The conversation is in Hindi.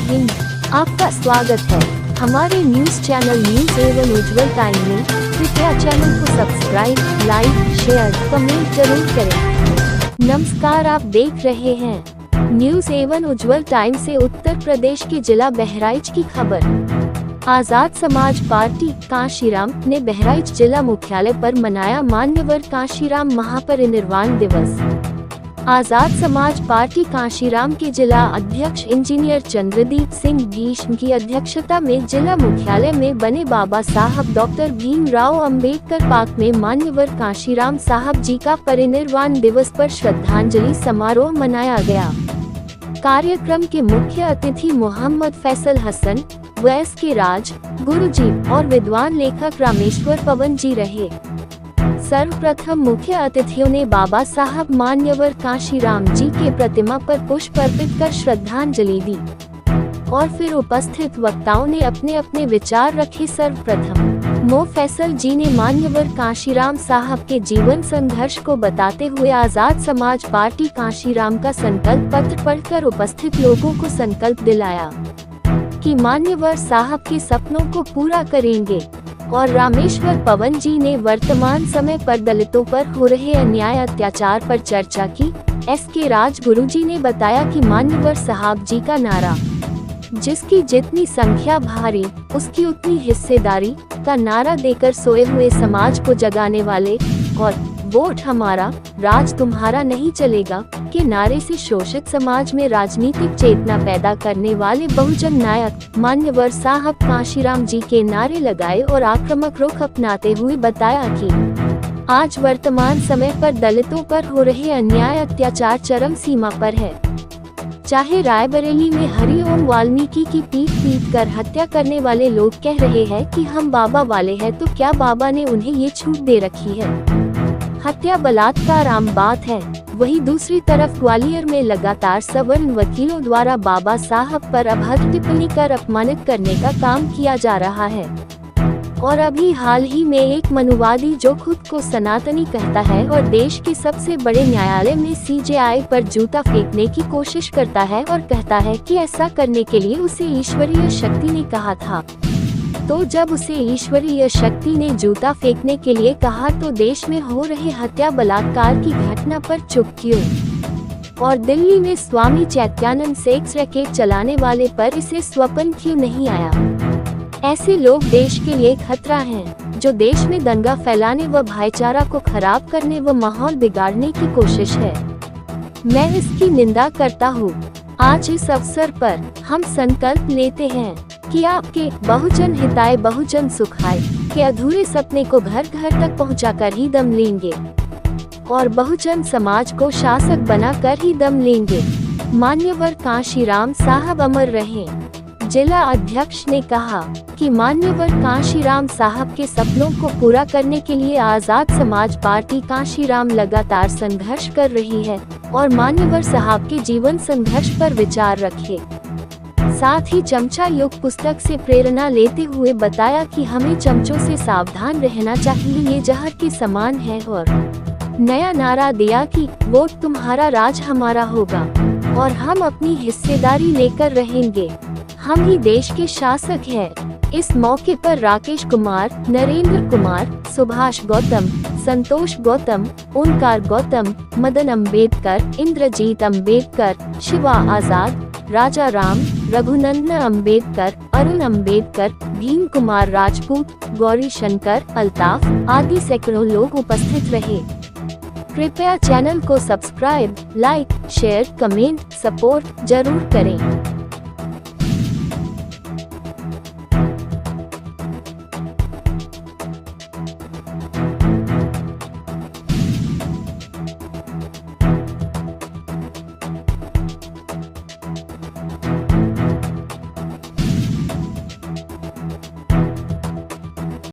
हिंद, आपका स्वागत है हमारे न्यूज चैनल न्यूज एवन उज्ज्वल टाइम में। कृपया चैनल को सब्सक्राइब, लाइक, शेयर, कमेंट जरूर करें। नमस्कार, आप देख रहे हैं न्यूज एवन उज्ज्वल टाइम से उत्तर प्रदेश के जिला बहराइच की खबर। आजाद समाज पार्टी कांशीराम ने बहराइच जिला मुख्यालय पर मनाया मान्यवर कांशीराम महापरिनिर्वाण दिवस। आजाद समाज पार्टी कांशीराम के जिला अध्यक्ष इंजीनियर चंद्रदीप सिंह भीष्म की अध्यक्षता में जिला मुख्यालय में बने बाबा साहब डॉक्टर भीमराव अंबेडकर पार्क में मान्यवर कांशीराम साहब जी का परिनिर्वाण दिवस पर श्रद्धांजलि समारोह मनाया गया। कार्यक्रम के मुख्य अतिथि मोहम्मद फैसल हसन, वैस के राज, गुरुजी और विद्वान लेखक रामेश्वर पवन जी रहे। सर्वप्रथम मुख्य अतिथियों ने बाबा साहब मान्यवर कांशीराम जी के प्रतिमा पर पुष्प अर्पित कर श्रद्धांजलि दी और फिर उपस्थित वक्ताओं ने अपने अपने विचार रखे। सर्वप्रथम मो फैसल जी ने मान्यवर कांशीराम साहब के जीवन संघर्ष को बताते हुए आजाद समाज पार्टी कांशीराम का संकल्प पत्र पढ़कर उपस्थित लोगों को संकल्प दिलाया कि मान्यवर साहब के सपनों को पूरा करेंगे। और रामेश्वर पवन जी ने वर्तमान समय पर दलितों पर हो रहे अन्याय अत्याचार पर चर्चा की। एस के राज गुरुजी ने बताया कि मान्यवर साहब जी का नारा जिसकी जितनी संख्या भारी उसकी उतनी हिस्सेदारी का नारा देकर सोए हुए समाज को जगाने वाले और वोट हमारा राज तुम्हारा नहीं चलेगा के नारे से शोषित समाज में राजनीतिक चेतना पैदा करने वाले बहुजन नायक मान्यवर साहब कांशीराम जी के नारे लगाए और आक्रामक रुख अपनाते हुए बताया कि आज वर्तमान समय पर दलितों पर हो रहे अन्याय अत्याचार चरम सीमा पर है। चाहे रायबरेली में हरिओम वाल्मीकि की पीट कर हत्या करने वाले लोग कह रहे हैं कि हम बाबा वाले हैं, तो क्या बाबा ने उन्हें ये छूट दे रखी है? हत्या बलात्कार आम बात है। वहीं दूसरी तरफ ग्वालियर में लगातार सवर्ण वकीलों द्वारा बाबा साहब पर अभद्र टिप्पणी कर अपमानित करने का काम किया जा रहा है। और अभी हाल ही में एक मनुवादी जो खुद को सनातनी कहता है और देश के सबसे बड़े न्यायालय में सीजेआई पर जूता फेंकने की कोशिश करता है और कहता है कि ऐसा करने के लिए उसे ईश्वरीय शक्ति ने कहा था। तो जब उसे ईश्वरीय शक्ति ने जूता फेंकने के लिए कहा तो देश में हो रहे हत्या बलात्कार की घटना पर चुप क्यों? और दिल्ली में स्वामी चैत्यानंद सेक्स रैकेट चलाने वाले पर इसे स्वप्न क्यों नहीं आया? ऐसे लोग देश के लिए खतरा हैं, जो देश में दंगा फैलाने व भाईचारा को खराब करने व माहौल बिगाड़ने की कोशिश है। मैं इसकी निंदा करता हूँ। आज इस अवसर पर हम संकल्प लेते हैं कि आपके बहुजन हिताय बहुजन सुखाय के अधूरे सपने को घर घर तक पहुंचाकर ही दम लेंगे और बहुजन समाज को शासक बनाकर ही दम लेंगे। मान्यवर कांशीराम साहब अमर रहें। जिला अध्यक्ष ने कहा कि मान्यवर कांशीराम साहब के सपनों को पूरा करने के लिए आजाद समाज पार्टी कांशीराम लगातार संघर्ष कर रही है और मान्यवर साहब के जीवन संघर्ष पर विचार रखे। साथ ही चमचा युग पुस्तक से प्रेरणा लेते हुए बताया कि हमें चमचों से सावधान रहना चाहिए, ये जहर के समान है। और नया नारा दिया कि वोट तुम्हारा राज हमारा होगा और हम अपनी हिस्सेदारी लेकर रहेंगे। हम ही देश के शासक हैं। इस मौके पर राकेश कुमार, नरेंद्र कुमार, सुभाष गौतम, संतोष गौतम, ओंकार गौतम, मदन अंबेडकर, इंद्रजीत अंबेडकर, शिवा आजाद, राजा राम, रघुनंदन अंबेडकर, अरुण अंबेडकर, भीम कुमार राजपूत, गौरी शंकर, अल्ताफ आदि सैकड़ों लोग उपस्थित रहे। कृपया चैनल को subscribe, like, share, comment, support जरूर करें।